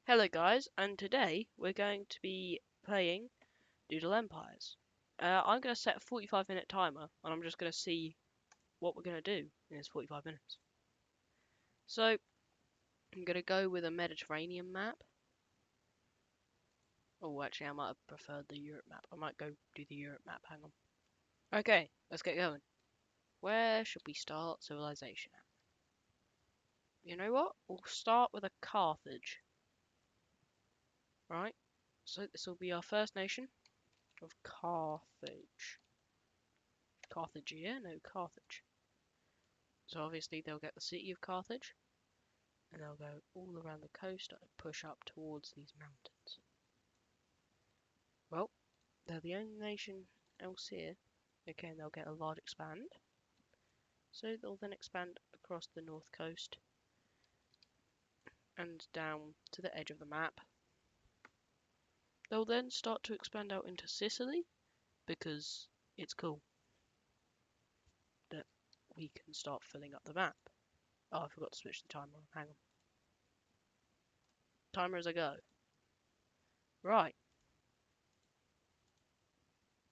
Hello guys, and today we're going to be playing Doodle Empires. I'm going to set a 45-minute timer, and I'm just going to see what we're going to do in this 45 minutes. So, I'm going to go with a Mediterranean map. Oh, actually, I might have preferred the Europe map. I might go do the Europe map, hang on. Okay, let's get going. Where should we start civilization at? You know what? We'll start with a Carthage. Right, so this will be our first nation of Carthage. Carthage, yeah? No, Carthage. So obviously they'll get the city of Carthage, and they'll go all around the coast and push up towards these mountains. Well, they're the only nation else here. Okay, and they'll get a large expand. So they'll then expand across the north coast and down to the edge of the map. They'll then start to expand out into Sicily, because it's cool that we can start filling up the map. Oh, I forgot to switch the timer on. Hang on. Timer as I go. Right.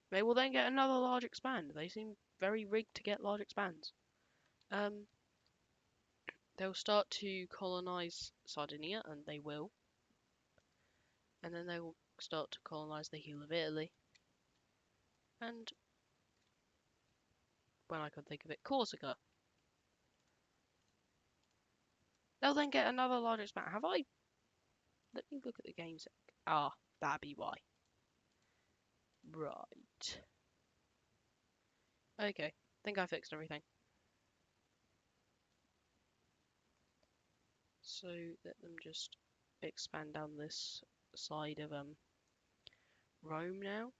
They will then get another large expand. They seem very rigged to get large expands. They'll start to colonize Sardinia, and they will. And then they will start to colonize the heel of Italy. And, when I can think of it, Corsica. They'll then get another large expand. Have I... Let me look at the game sec. Ah, that'd be why. Right. Okay, think I fixed everything. So let them just expand down this side of Rome now,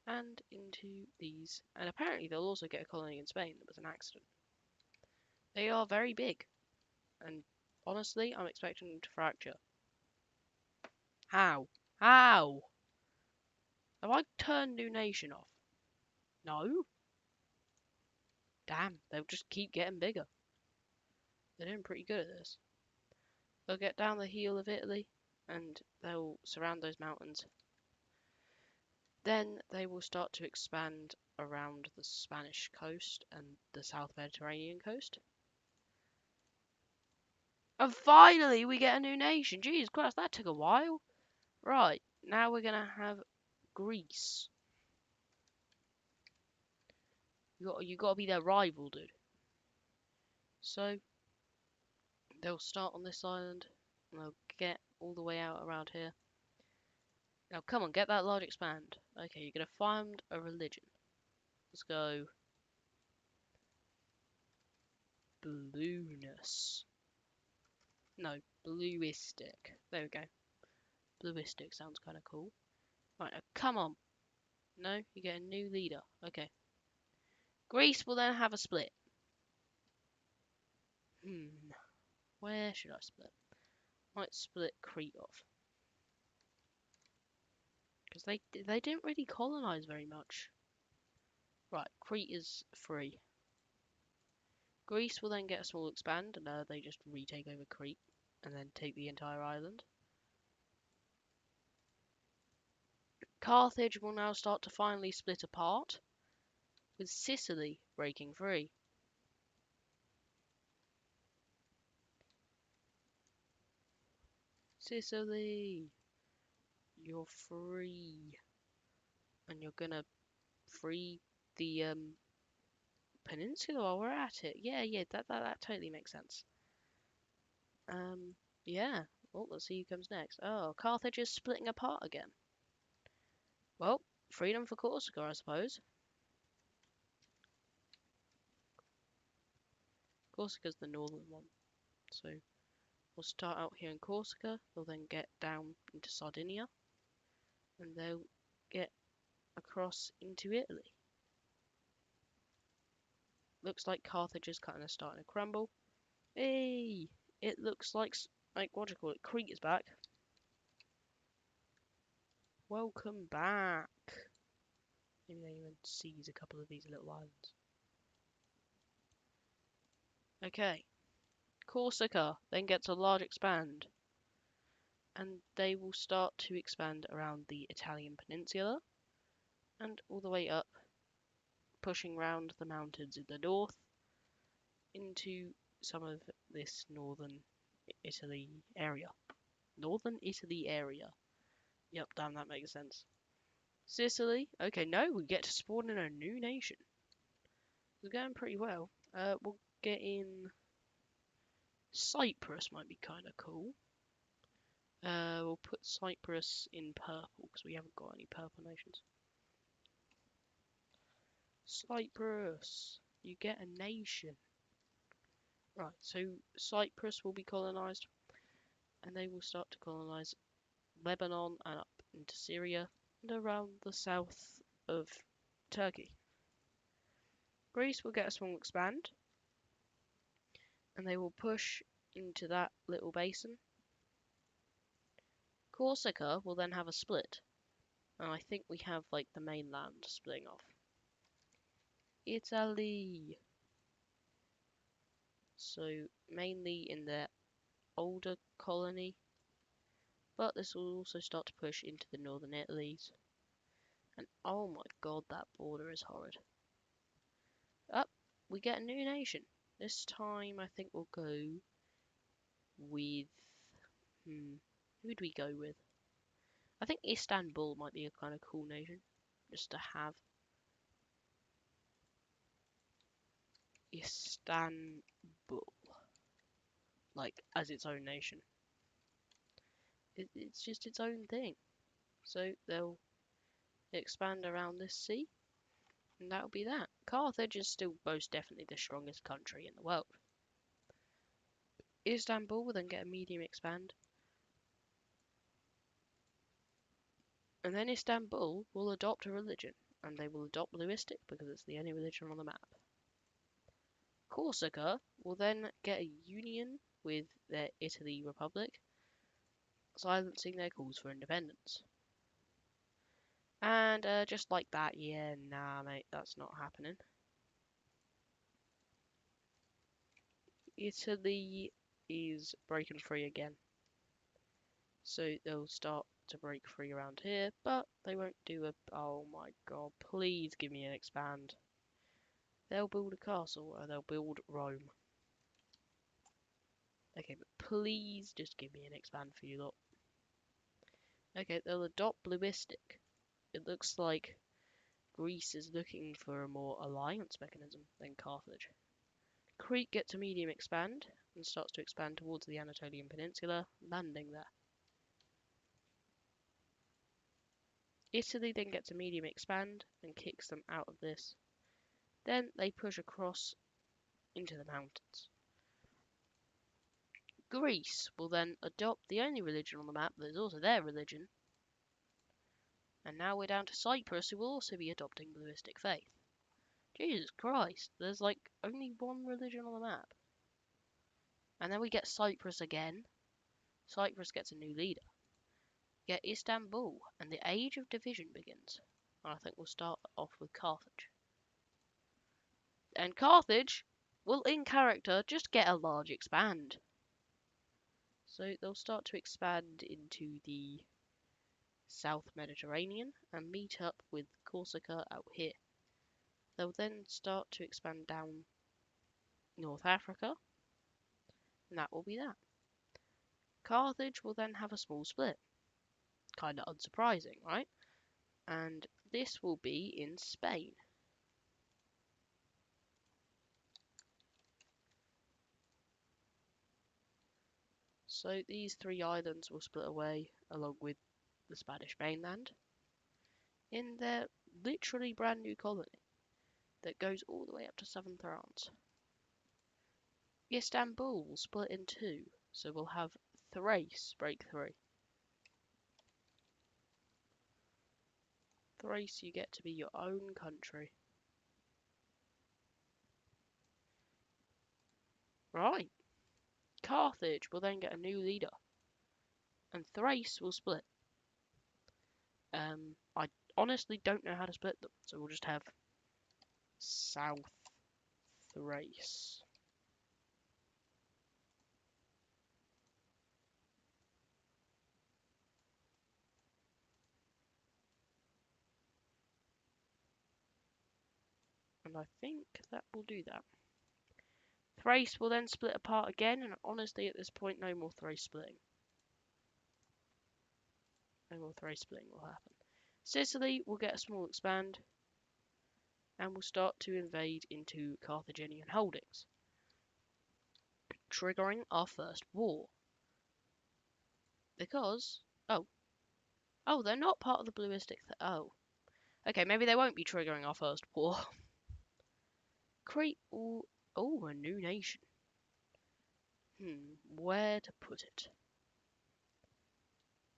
and into these. And apparently they'll also get a colony in Spain. That was an accident. They are very big, and honestly, I'm expecting them to fracture. How? How? Have I turned New Nation off? No. Damn, they'll just keep getting bigger. They're doing pretty good at this. They'll get down the heel of Italy, and they'll surround those mountains. Then they will start to expand around the Spanish coast and the South Mediterranean coast. And finally, we get a new nation. Jesus Christ, that took a while. Right, now we're going to have Greece. You got to be their rival, dude. So, they'll start on this island, and they'll get all the way out around here. Now, come on, get that large expand. Okay, you're going to find a religion. Let's go blueness. No, bluistic. There we go. Bluistic sounds kind of cool. Right, now come on. No, you get a new leader. Okay. Greece will then have a split. Where should I split? Might split Crete off. Because they didn't really colonize very much. Right, Crete is free. Greece will then get a small expand, and they just retake over Crete, and then take the entire island. Carthage will now start to finally split apart, with Sicily breaking free. Sicily, you're free, and you're gonna free the peninsula while we're at it. Yeah, that totally makes sense. Yeah. Well, let's see who comes next. Oh, Carthage is splitting apart again. Well, freedom for Corsica, I suppose. Corsica's the northern one, so we'll start out here in Corsica. They'll then get down into Sardinia, and they'll get across into Italy. Looks like Carthage is kind of starting to crumble. Hey, it looks like what do you call it? Crete is back. Welcome back. Maybe they even seize a couple of these little islands. Okay. Corsica then gets a large expand. and they will start to expand around the Italian peninsula and all the way up, pushing round the mountains in the north into some of this northern Italy area. Northern Italy area. Yep, damn, that makes sense. Sicily. Okay, no, we get to spawn in a new nation. It's going pretty well. We'll get in Cyprus, might be kind of cool. We'll put Cyprus in purple because we haven't got any purple nations. Cyprus, you get a nation. Right, so Cyprus will be colonized, and they will start to colonize Lebanon and up into Syria and around the south of Turkey. Greece will get a small expand, and they will push into that little basin. Corsica will then have a split, and I think we have like the mainland splitting off. Italy. So mainly in their older colony, but this will also start to push into the northern Italies. And oh my god, that border is horrid. Up, we get a new nation. This time I think we'll go with who would we go with? I think Istanbul might be a kind of cool nation just to have. Istanbul, like as its own nation. It's just its own thing. So they'll expand around this sea, and that'll be that. Carthage is still most definitely the strongest country in the world. Istanbul will then get a medium expand, and then Istanbul will adopt a religion, and they will adopt Bluistic because it's the only religion on the map. Corsica will then get a union with their Italy Republic, silencing their calls for independence. And just like that, yeah, nah, mate, that's not happening. Italy is breaking free again. So they'll start to break free around here, but they won't do a... Oh my god, please give me an expand. They'll build a castle, or they'll build Rome. Okay, but please just give me an expand for you lot. Okay, they'll adopt Bluistic. It looks like Greece is looking for a more alliance mechanism than Carthage. Crete gets a medium expand and starts to expand towards the Anatolian Peninsula, landing there. Italy then gets a medium expand and kicks them out of this. Then they push across into the mountains. Greece will then adopt the only religion on the map that is also their religion. And now we're down to Cyprus, who will also be adopting Bluistic faith. Jesus Christ, there's like only one religion on the map. And then we get Cyprus again. Cyprus gets a new leader. We get Istanbul, and the age of division begins. And I think we'll start off with Carthage. And Carthage will, in character, just get a large expand. So they'll start to expand into the South Mediterranean and meet up with Corsica out here. They'll then start to expand down North Africa, and that will be that. Carthage will then have a small split. Kind of unsurprising, right? And this will be in Spain. So these three islands will split away along with the Spanish mainland in their literally brand new colony that goes all the way up to Southern France. Istanbul will split in two, so we'll have Thrace break three. Thrace, you get to be your own country. Right. Carthage will then get a new leader, and Thrace will split. I honestly don't know how to split them, so we'll just have South Thrace. And I think that will do that. Thrace will then split apart again, and honestly at this point no more Thrace splitting. No more Thrace splitting will happen. Sicily will get a small expand, and will start to invade into Carthaginian holdings, triggering our first war. Because, oh, they're not part of the Bluistic, oh. Okay, maybe they won't be triggering our first war. Crete will, oh, a new nation. Where to put it?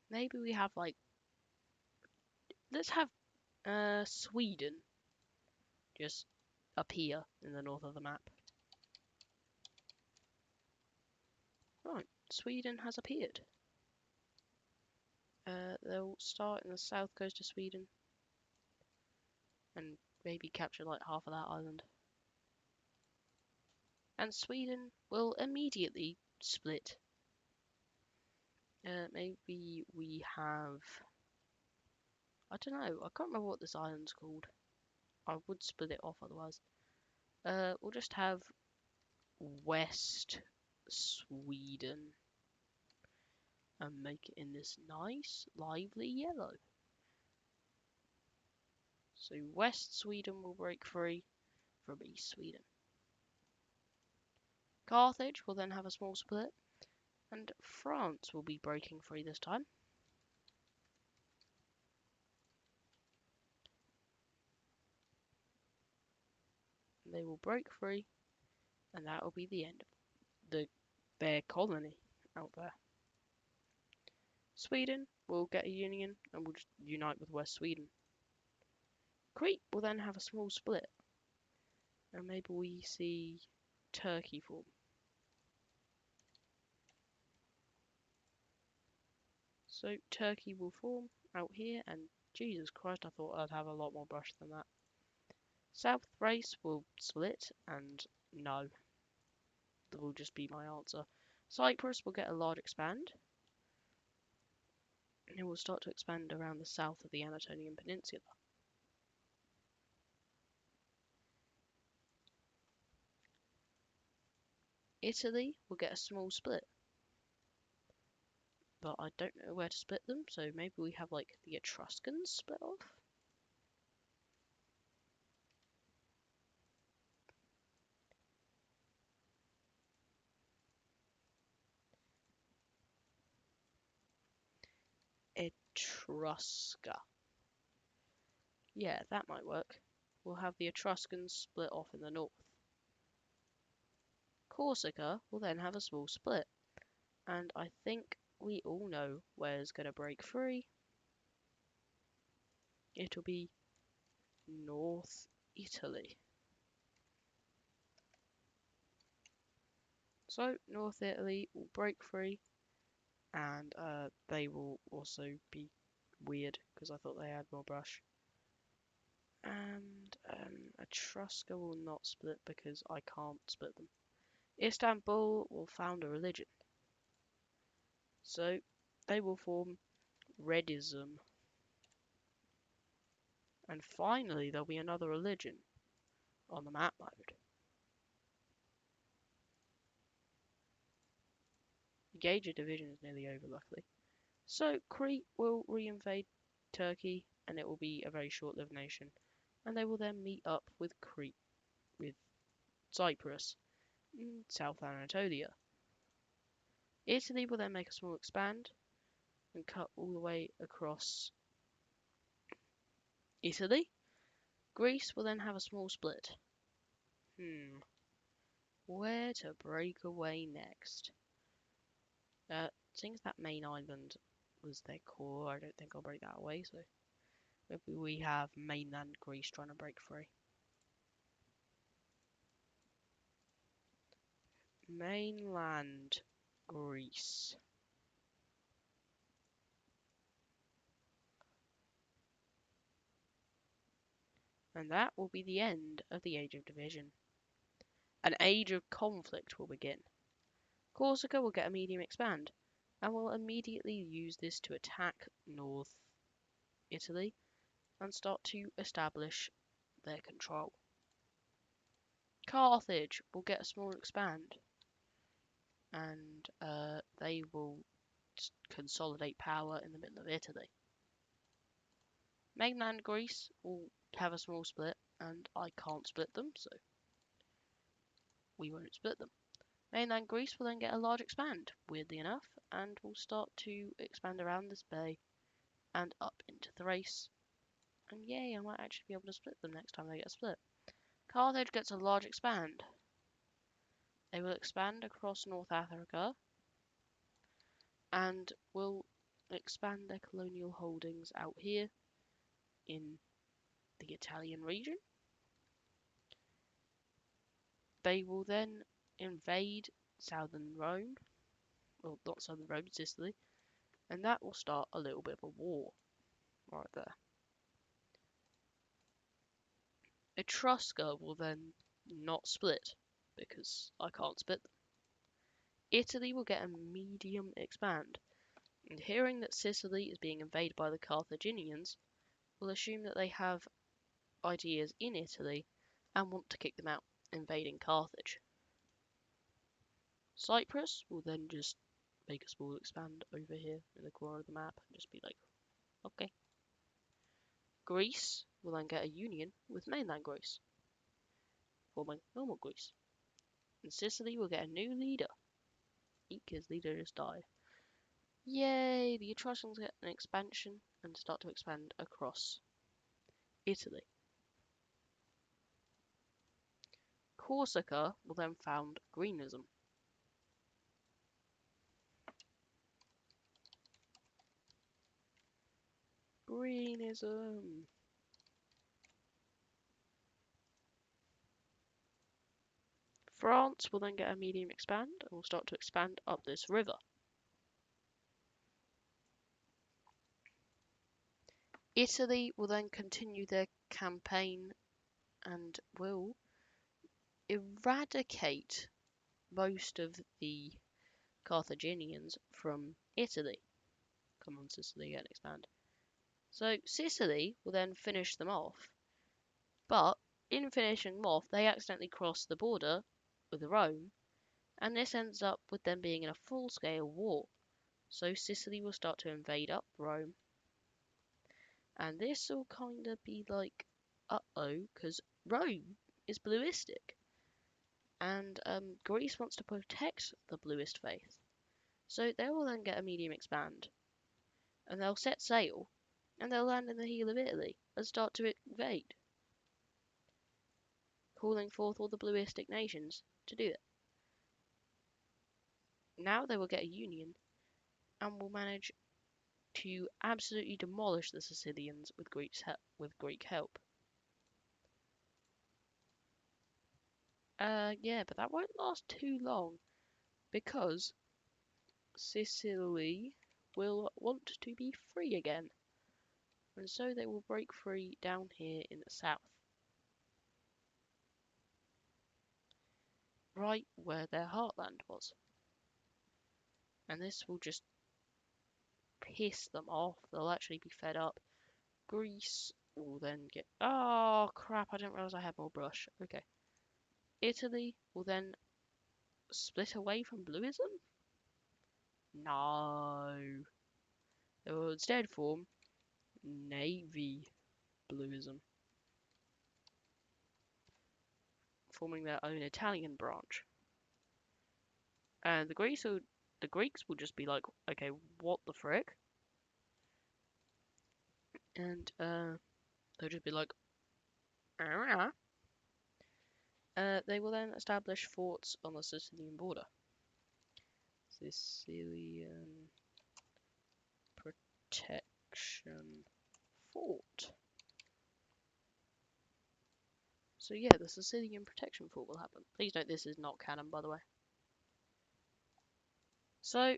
Maybe we have, like, let's have, Sweden just appear in the north of the map. Right, Sweden has appeared. They'll start in the south coast of Sweden and maybe capture like half of that island. And Sweden will immediately split. Maybe we have, I don't know, I can't remember what this island's called. I would split it off otherwise. We'll just have West Sweden and make it in this nice, lively yellow. So West Sweden will break free from East Sweden. Carthage will then have a small split, and France will be breaking free this time. They will break free, and that will be the end of their colony out there. Sweden will get a union and will just unite with West Sweden. Crete will then have a small split, and maybe we see Turkey form. So Turkey will form out here, and Jesus Christ, I thought I'd have a lot more brush than that. South Thrace will split, and no. That will just be my answer. Cyprus will get a large expand. And it will start to expand around the south of the Anatolian Peninsula. Italy will get a small split. But I don't know where to split them, so maybe we have like the Etruscans split off? Etrusca. Yeah, that might work. We'll have the Etruscans split off in the north. Corsica will then have a small split. And I think we all know where's going to break free. It'll be North Italy. So, North Italy will break free. And they will also be weird because I thought they had more brush. And Etrusca will not split because I can't split them. Istanbul will found a religion. So they will form Redism. And finally there'll be another religion on the map mode. The gauge of division is nearly over, luckily. So Crete will reinvade Turkey, and it will be a very short-lived nation. And they will then meet up with Cyprus in South Anatolia. Italy will then make a small expand and cut all the way across Italy. Greece will then have a small split. Where to break away next? Since that main island was their core, I don't think I'll break that away, so maybe we have mainland Greece trying to break free. Mainland Greece. And that will be the end of the Age of Division. An age of conflict will begin. Corsica will get a medium expand, and will immediately use this to attack North Italy and start to establish their control. Carthage will get a small expand, and they will consolidate power in the middle of Italy. Mainland Greece will have a small split, and I can't split them, so we won't split them. Mainland Greece will then get a large expand, weirdly enough, and will start to expand around this bay and up into Thrace. And yay, I might actually be able to split them next time they get split. Carthage gets a large expand. They will expand across North Africa and will expand their colonial holdings out here in the Italian region. They will then invade southern Rome, well, not southern Rome, Sicily, and that will start a little bit of a war right there. Etrusca will then not split, because I can't split them. Italy will get a medium expand, and hearing that Sicily is being invaded by the Carthaginians, will assume that they have ideas in Italy and want to kick them out, invading Carthage. Cyprus will then just make a small expand over here in the corner of the map and just be like, okay. Greece will then get a union with mainland Greece, forming normal Greece. And Sicily will get a new leader. Eek, his leader just died. Yay! The Etruscans get an expansion and start to expand across Italy. Corsica will then found Greenism. Greenism. France will then get a medium expand and will start to expand up this river. Italy will then continue their campaign and will eradicate most of the Carthaginians from Italy. Come on, Sicily, get an expand. So Sicily will then finish them off, but in finishing them off, they accidentally cross the border with Rome, and this ends up with them being in a full-scale war. So Sicily will start to invade up Rome, and this will kind of be like, uh-oh, because Rome is bluistic, and Greece wants to protect the bluist faith. So they will then get a medium expand, and they'll set sail, and they'll land in the heel of Italy and start to invade, calling forth all the bluistic nations to do it. Now they will get a union, and will manage to absolutely demolish the Sicilians with Greek help. Yeah, but that won't last too long, because Sicily will want to be free again, and so they will break free down here in the south, right where their heartland was. And this will just piss them off. They'll actually be fed up. Greece will then get... Oh, crap, I didn't realise I had more brush. Okay. Italy will then split away from bluism? No. They will instead form navy bluism, forming their own Italian branch. And the Greeks will just be like, okay, what the frick? And they'll just be like, they will then establish forts on the Sicilian border. Sicilian Protection Fort. So yeah, the Sicilian Protection Fort will happen. Please note this is not canon, by the way. So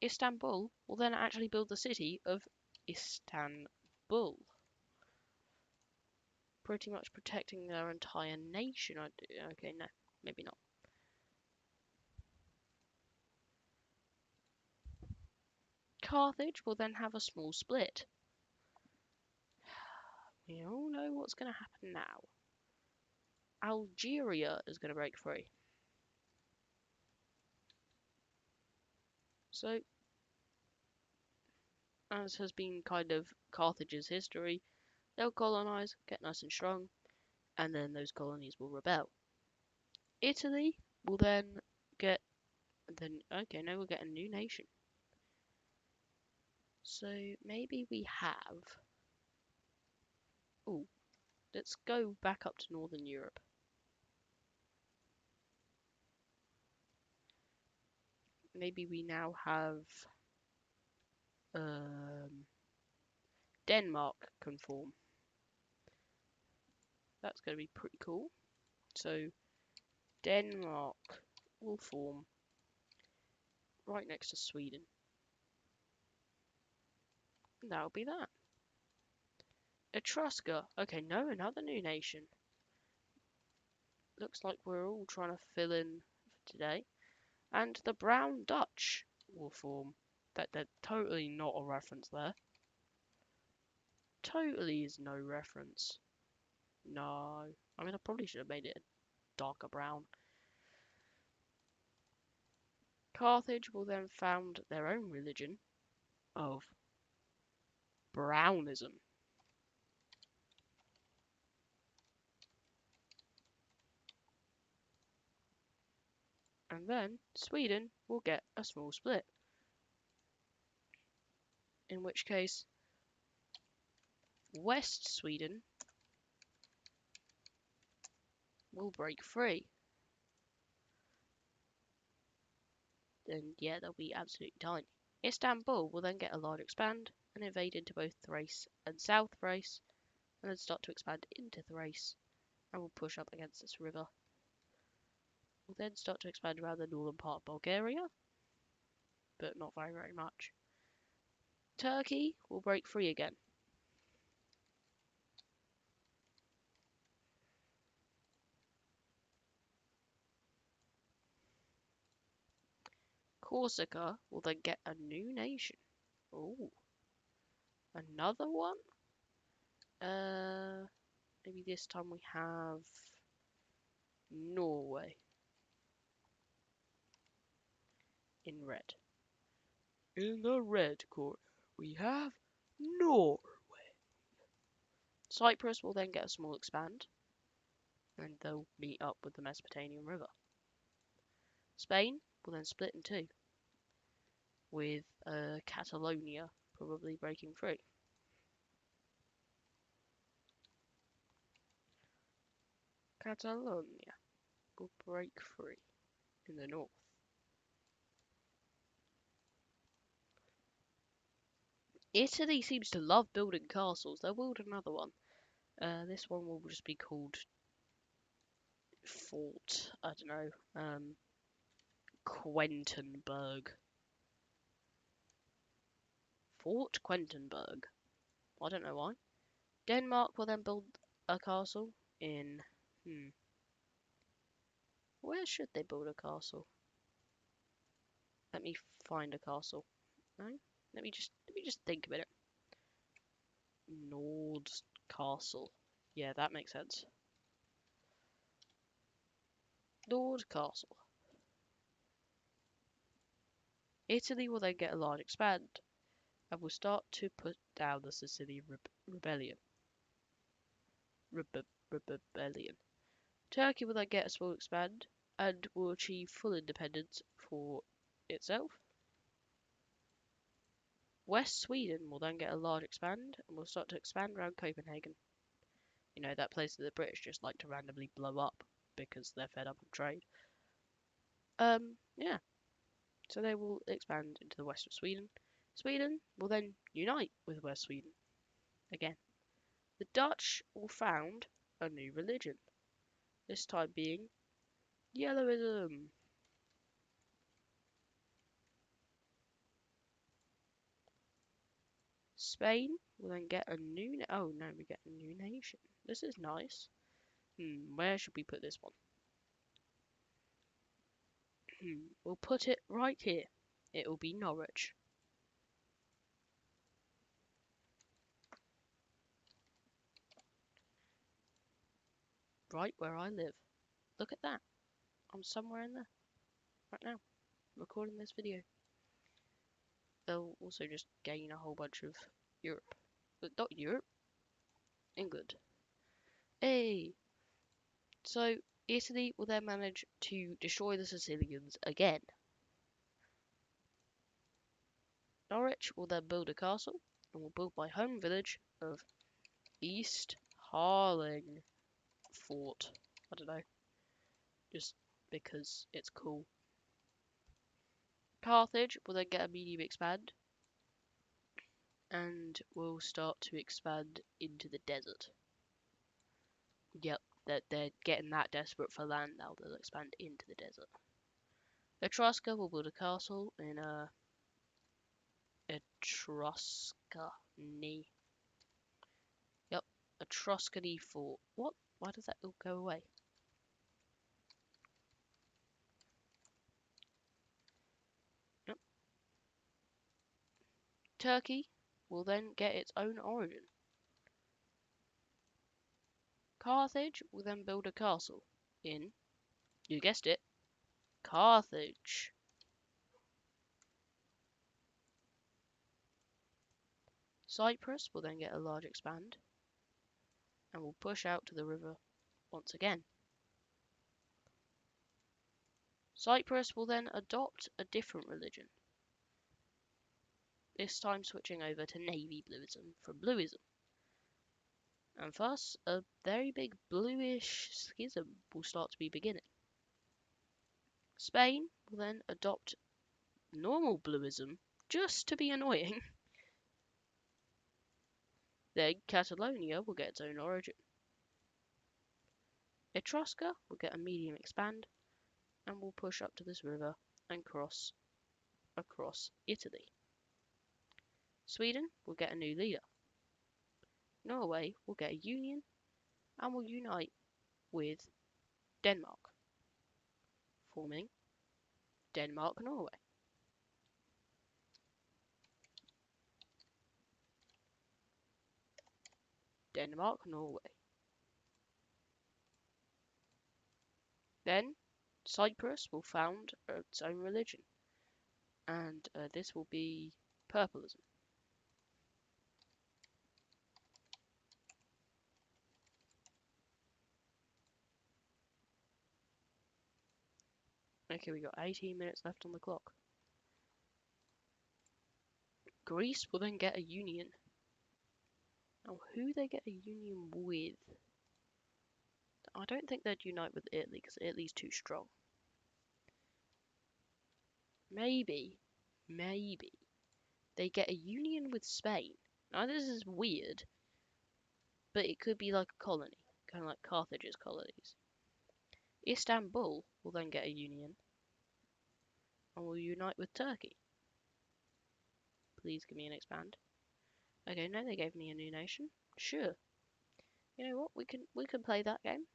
Istanbul will then actually build the city of Istanbul, pretty much protecting their entire nation. Okay, no, maybe not. Carthage will then have a small split. We all know what's going to happen now. Algeria is going to break free. So, as has been kind of Carthage's history, they'll colonize, get nice and strong, and then those colonies will rebel. Italy will then get okay, now we'll get a new nation. So maybe we have. Ooh, let's go back up to Northern Europe. Maybe we now have Denmark conform. That's going to be pretty cool. So Denmark will form right next to Sweden. And that'll be that. Etrusca. Okay, no, another new nation. Looks like we're all trying to fill in for today. And the Brown Dutch will form. They're totally not a reference there. Totally is no reference. No. I mean, I probably should have made it a darker brown. Carthage will then found their own religion of Brownism. And then Sweden will get a small split. In which case, West Sweden will break free. Then, yeah, they'll be absolutely tiny. Istanbul will then get a large expand and invade into both Thrace and South Thrace, and then start to expand into Thrace, and will push up against this river. We'll then start to expand around the northern part of Bulgaria, but not very, very much. Turkey will break free again. Corsica will then get a new nation. Ooh. Another one? Maybe this time we have Norway in red. In the red corner, we have Norway. Cyprus will then get a small expand, and they'll meet up with the Mesopotamian River. Spain will then split in two, with Catalonia probably breaking free. Catalonia will break free in the north. Italy seems to love building castles. They'll build another one. This one will just be called Fort, I don't know, Quentinburg. Fort Quentinburg. I don't know why. Denmark will then build a castle in, where should they build a castle? Let me find a castle. No? Let me just think a minute. Nord Castle. Yeah, that makes sense. Nord Castle. Italy will then get a large expand and will start to put down the Sicilian rebellion. Rebellion. Turkey will then get a small expand and will achieve full independence for itself. West Sweden will then get a large expand and will start to expand around Copenhagen. You know, that place that the British just like to randomly blow up because they're fed up of trade. Yeah. So they will expand into the west of Sweden. Sweden will then unite with West Sweden. Again. The Dutch will found a new religion. This time being Yellowism. Spain will then get a new... Oh, no, we get a new nation. This is nice. Where should we put this one? We'll put it right here. It will be Norwich. right where I live. Look at that. I'm somewhere in there right now, recording this video. They'll also just gain a whole bunch of Europe. But not Europe, England. Hey! So, Italy will then manage to destroy the Sicilians again. Norwich will then build a castle, and will build my home village of East Harling Fort. I don't know. Just because it's cool. Carthage will then get a medium expand, and will start to expand into the desert. Yep, they're getting that desperate for land now, they'll expand into the desert. Etrusca will build a castle in Etruscany. Yep, Etruscany Fort. What? Why does that all go away? Yep. Turkey will then get its own origin. Carthage will then build a castle in, you guessed it, Carthage. Cyprus will then get a large expand and will push out to the river once again. Cyprus will then adopt a different religion, this time switching over to navy bluism from bluism. And thus, a very big bluish schism will start to be beginning. Spain will then adopt normal bluism just to be annoying. Then Catalonia will get its own origin. Etrusca will get a medium expand and will push up to this river and cross across Italy. Sweden will get a new leader. Norway will get a union and will unite with Denmark, forming Denmark-Norway. Denmark-Norway. Then Cyprus will found its own religion, and this will be purpleism. Okay, we got 18 minutes left on the clock. Greece will then get a union. Now, who they get a union with? I don't think they'd unite with Italy, because Italy's too strong. Maybe they get a union with Spain. Now, this is weird, but it could be like a colony, kind of like Carthage's colonies. Istanbul will then get a union and will unite with Turkey. Please give me an expand. Okay, no, they gave me a new nation. Sure. You know what? We can play that game.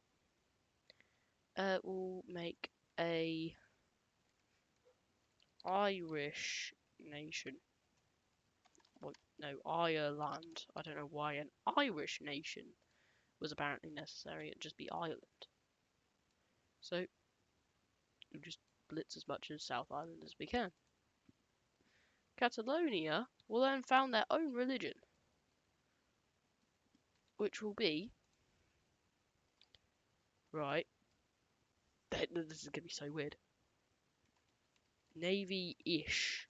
We'll make a Irish nation. Well, no, Ireland. I don't know why an Irish nation was apparently necessary. It'd just be Ireland. So we'll just blitz as much of South Ireland as we can. Catalonia will then found their own religion, which will be right. This is gonna be so weird. Navy-ish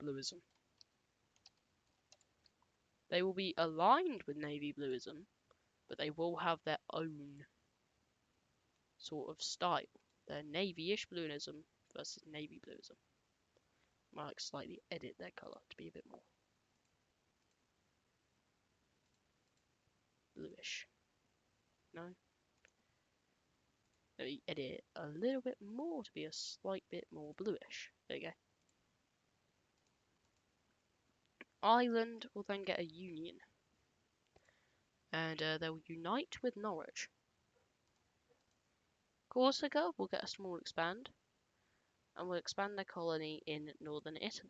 bluism. They will be aligned with navy bluism, but they will have their own sort of style. They're navy-ish bluism versus navy bluism. Might like slightly edit their colour to be a bit more bluish. No? Let me edit it a little bit more to be a slight bit more bluish. There you go. Ireland will then get a union. And they'll unite with Norwich. Corsica will get a small expand. And will expand their colony in northern Italy.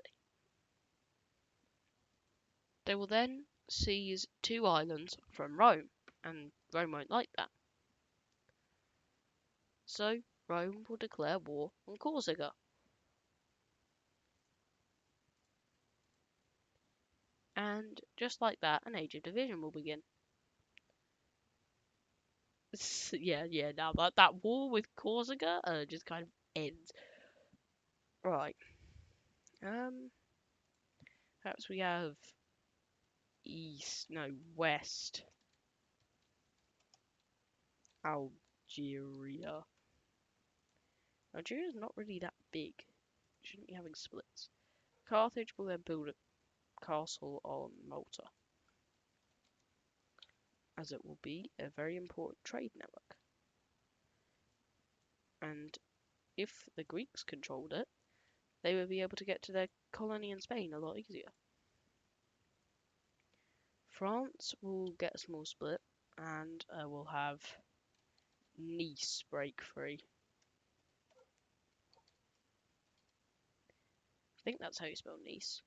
They will then seize 2 islands from Rome. And Rome won't like that. So Rome will declare war on Corsica. And just like that, an age of division will begin. Yeah, now that war with Corsica just kind of ends. Right. Perhaps we have west Algeria. Algeria's not really that big. Shouldn't be having splits. Carthage will then build a castle on Malta, as it will be a very important trade network. And if the Greeks controlled it, they would be able to get to their colony in Spain a lot easier. France will get a small split, and will have Nice break free. I think that's how you spell Nice.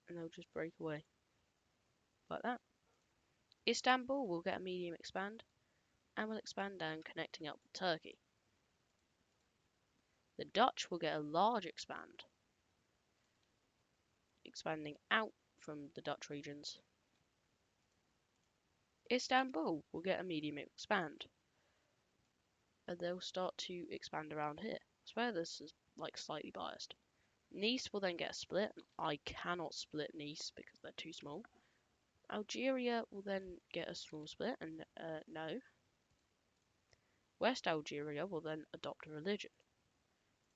And they'll just break away. Like that. Istanbul will get a medium expand, and will expand down, connecting up with Turkey. The Dutch will get a large expand, expanding out from the Dutch regions. Istanbul will get a medium expand, and they'll start to expand around here. I swear this is like slightly biased. Nice will then get a split. I cannot split Nice because they're too small. Algeria will then get a small split, and no. West Algeria will then adopt a religion.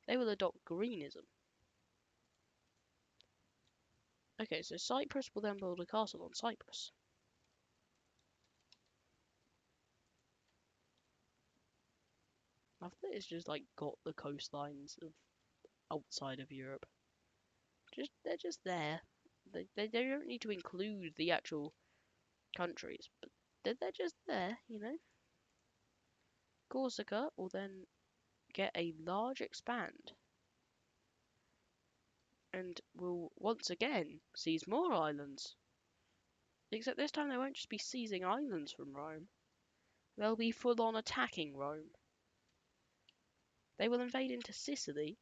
They will adopt Greenism. Okay, so Cyprus will then build a castle on Cyprus. I think it's just like got the coastlines of outside of Europe. They're just there. They don't need to include the actual countries, but they're just there, you know. Corsica will then get a large expand, and will once again seize more islands. Except this time they won't just be seizing islands from Rome. They'll be full on attacking Rome. They will invade into Sicily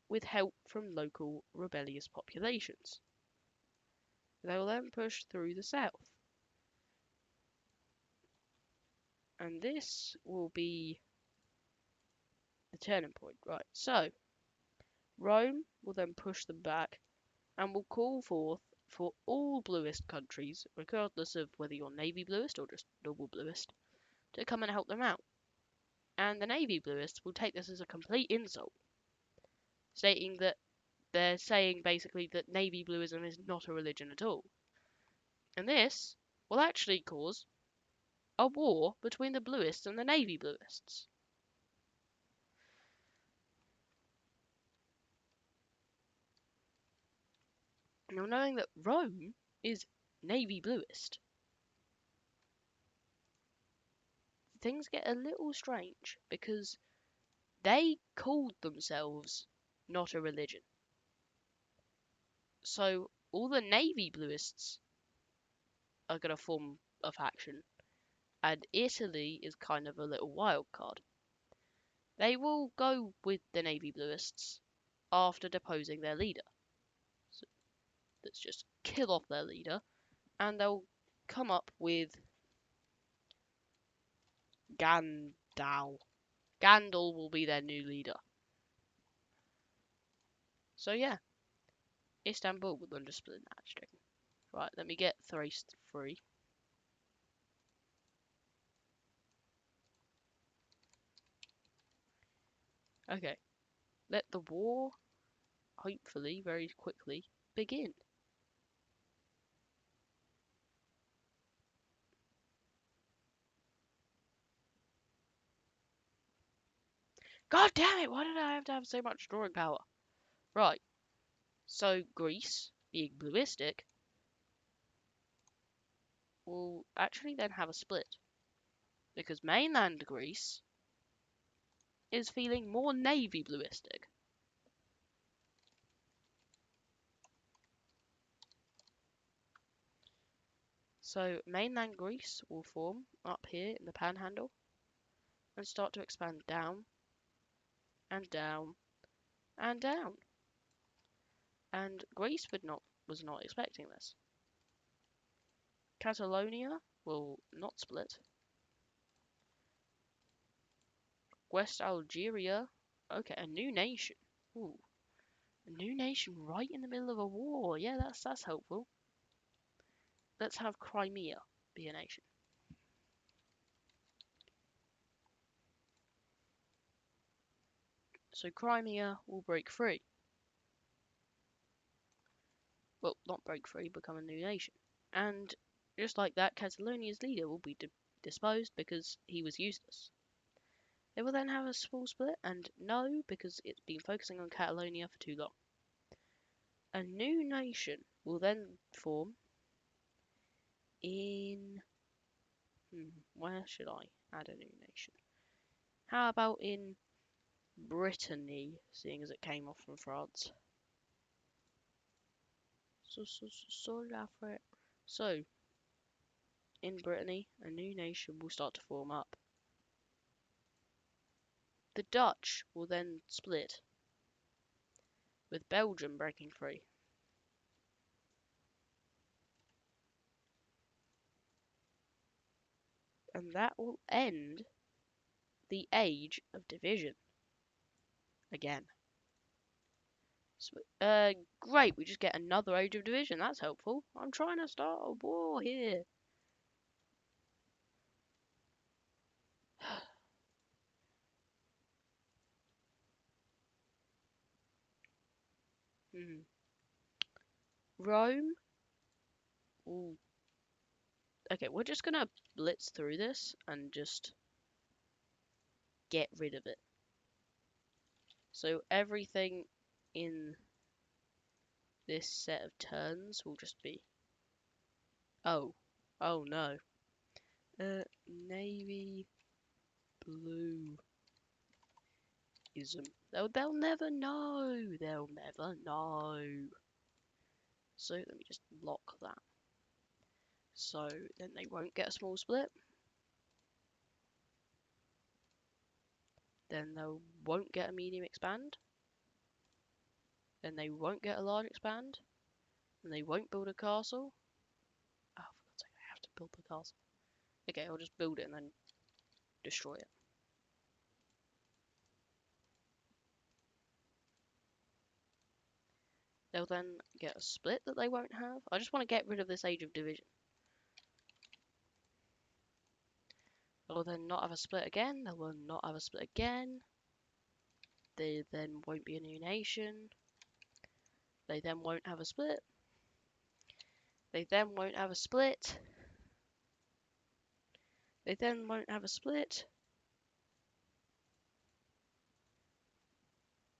with help from local rebellious populations. They will then push through the south. And this will be the turning point. Right, so Rome will then push them back and will call forth for all bluest countries, regardless of whether you're navy bluest or just normal bluest, to come and help them out. And the navy bluists will take this as a complete insult, stating that they're saying basically that navy bluism is not a religion at all. And this will actually cause a war between the bluists and the navy bluists. Now, knowing that Rome is navy bluist, things get a little strange because they called themselves not a religion. So all the navy bluists are going to form a faction, and Italy is kind of a little wild card. They will go with the navy bluists after deposing their leader. So let's just kill off their leader, and they'll come up with Gandal. Gandal will be their new leader. So yeah, Istanbul will then just split in that string. Right, let me get Thrace free. Okay, let the war, hopefully very quickly, begin. God damn it, why did I have to have so much drawing power? Right, so Greece, being bluistic, will actually then have a split. Because mainland Greece is feeling more navy bluistic. So mainland Greece will form up here in the Panhandle and start to expand down and down and down. And Greece was not expecting this. Catalonia will not split. West Algeria, okay, a new nation. Ooh, a new nation right in the middle of a war. Yeah, that's helpful. Let's have Crimea be a nation. So Crimea will break free. Well, not break free, become a new nation. And just like that, Catalonia's leader will be disposed because he was useless. They will then have a small split, and no, because it's been focusing on Catalonia for too long. A new nation will then form in... where should I add a new nation? How about in Brittany, seeing as it came off from France? So, in Brittany, a new nation will start to form up. The Dutch will then split, with Belgium breaking free. And that will end the age of division. Again. So, great, we just get another age of division. That's helpful. I'm trying to start a war here. Rome. Ooh. Okay, we're just gonna blitz through this and just get rid of it. So everything in this set of turns will just be... Oh. Oh no. Navy Blueism. They'll never know. They'll never know. So let me just lock that. So then they won't get a small split. Then they won't get a medium expand. Then they won't get a large expand. And they won't build a castle. Oh, for God's sake, I have to build the castle. Okay, I'll just build it and then destroy it. They'll then get a split that they won't have. I just want to get rid of this age of division. They'll then not have a split again. They will not have a split again. They then won't be a new nation. They then won't have a split. They then won't have a split. They then won't have a split.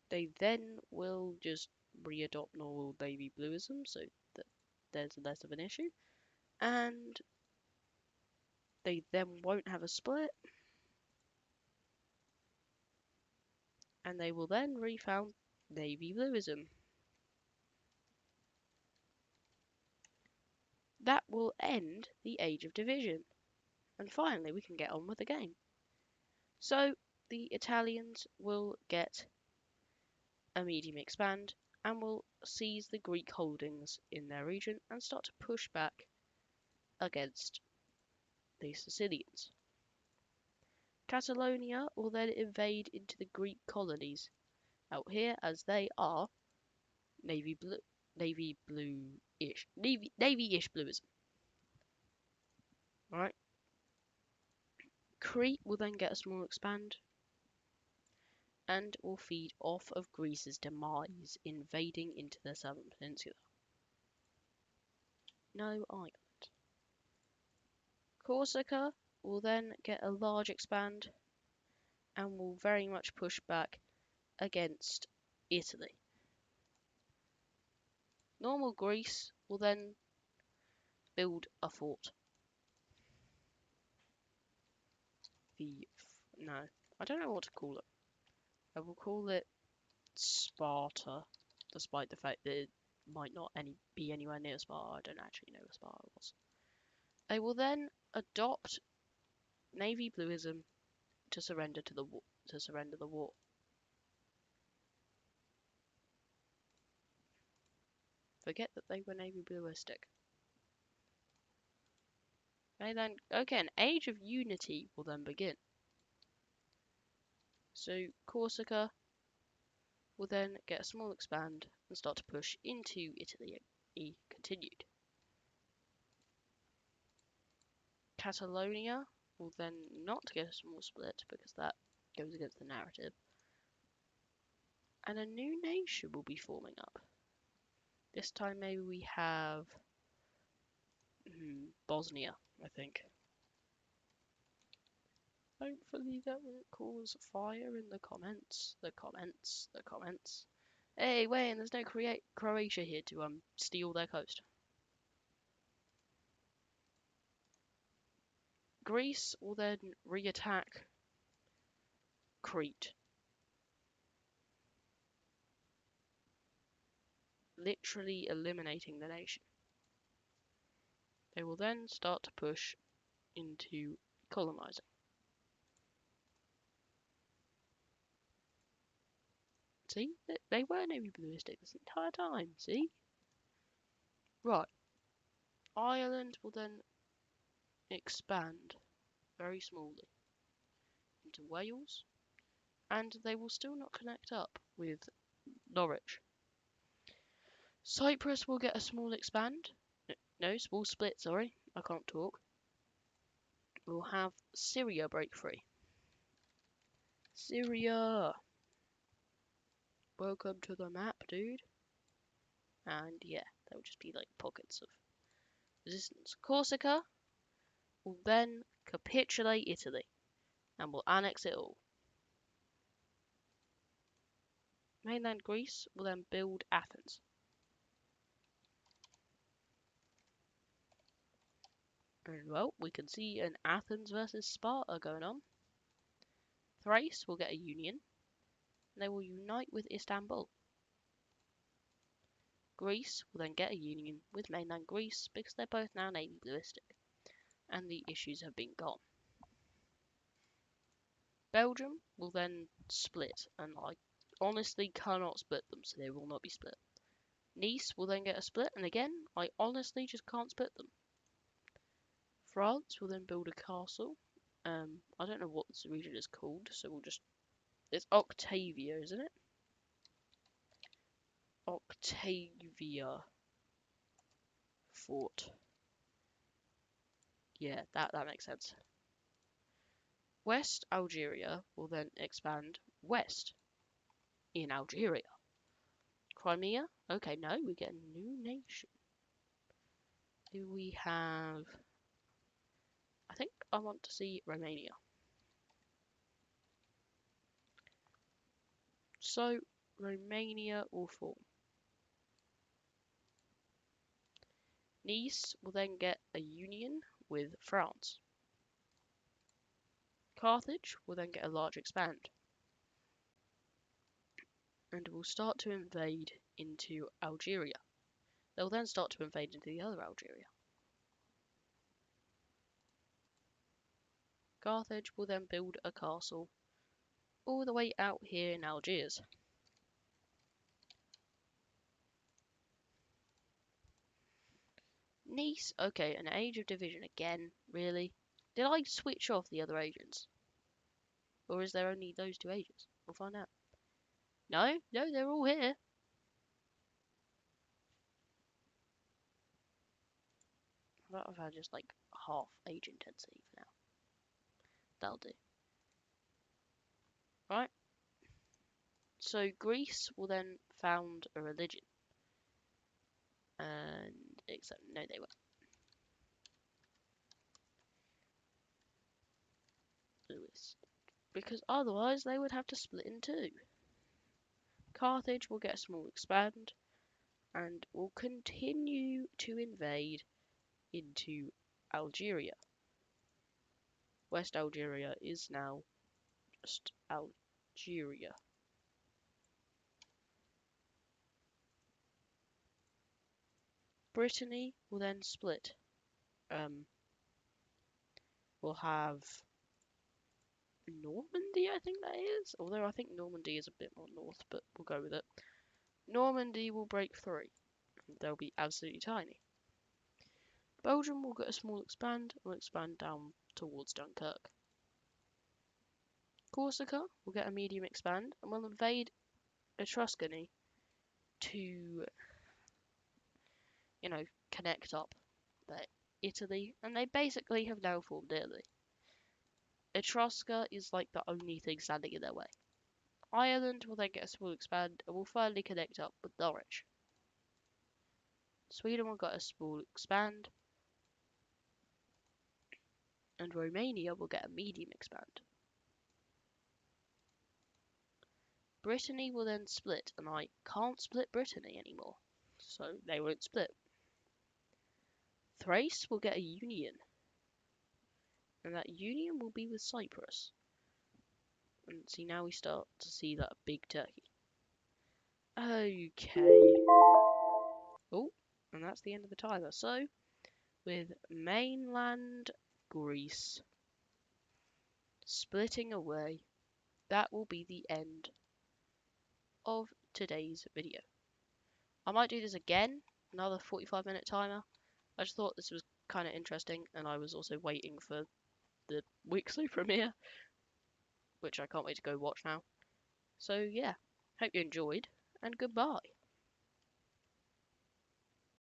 They then will just re-adopt normal navy blueism, so that there's less of an issue. And they then won't have a split. And they will then refound navy blueism. That will end the age of division. And finally, we can get on with the game. So, the Italians will get a medium expand and will seize the Greek holdings in their region and start to push back against the Sicilians. Catalonia will then invade into the Greek colonies out here, as they are navy-ish blueism. Alright. Crete will then get a small expand and will feed off of Greece's demise, invading into the southern peninsula. No island. Corsica will then get a large expand and will very much push back against Italy. Normal Greece will then build a fort. No, I don't know what to call it. I will call it Sparta, despite the fact that it might not be anywhere near Sparta. I don't actually know where Sparta was. They will then adopt navy bluism to surrender to the war. Forget that they were navy bluistic. An age of unity will then begin. So Corsica will then get a small expand and start to push into Italy. Continued. Catalonia will then not get a small split because that goes against the narrative. And a new nation will be forming up. This time maybe we have Bosnia, I think. Hopefully that won't cause fire in the comments. Hey, wait, and there's no Croatia here to steal their coast. Greece will then re-attack Crete. Literally eliminating the nation. They will then start to push into colonizing. See? They were navy bluistic this entire time, see? Right. Ireland will then expand very smallly into Wales, and they will still not connect up with Norwich. Cyprus will get a small expand. No, small split, sorry. I can't talk. We'll have Syria break free. Syria! Welcome to the map, dude. And yeah, there will just be like pockets of resistance. Corsica will then capitulate Italy and will annex it all. Mainland Greece will then build Athens. And well, we can see an Athens versus Sparta going on. Thrace will get a union. And they will unite with Istanbul. Greece will then get a union with mainland Greece because they're both now navy bluistic. And the issues have been gone. Belgium will then split, and I honestly cannot split them, so they will not be split. Nice will then get a split, and again, I honestly just can't split them. France will then build a castle. I don't know what this region is called, so we'll just... It's Octavia, isn't it? Octavia Fort. Yeah, that makes sense. West Algeria will then expand west in Algeria. Crimea? Okay, no, we get a new nation. Here we have... I think I want to see Romania. So, Romania will form. Nice will then get a union with France. Carthage will then get a large expand. And will start to invade into Algeria. They'll then start to invade into the other Algeria. Carthage will then build a castle all the way out here in Algiers. Nice, okay, an age of division again, really? Did I switch off the other agents? Or is there only those two agents? We'll find out. No, they're all here. How about if I just like half age intensity for now? That'll do. Right? So Greece will then found a religion. And except no they won't. Lewis. Because otherwise they would have to split in two. Carthage will get a small expand and will continue to invade into Algeria. West Algeria is now just Algeria. Brittany will then split. We'll have Normandy, I think that is. Although I think Normandy is a bit more north, but we'll go with it. Normandy will break 3. They'll be absolutely tiny. Belgium will get a small expand and will expand down towards Dunkirk. Corsica will get a medium expand and will invade Etruscany to, connect up their Italy, and they basically have now formed Italy. Etrusca is like the only thing standing in their way. Ireland will then get a small expand and will finally connect up with Norwich. Sweden will get a small expand, and Romania will get a medium expand. Brittany will then split, and I can't split Brittany anymore, so they won't split. Thrace will get a union, and that union will be with Cyprus. And see, now we start to see that big Turkey. Okay. Oh, and that's the end of the timer. So, with mainland Greece splitting away, that will be the end of today's video. I might do this again, another 45-minute timer. I just thought this was kind of interesting, and I was also waiting for the weekly premiere, which I can't wait to go watch now. So yeah, hope you enjoyed, and goodbye.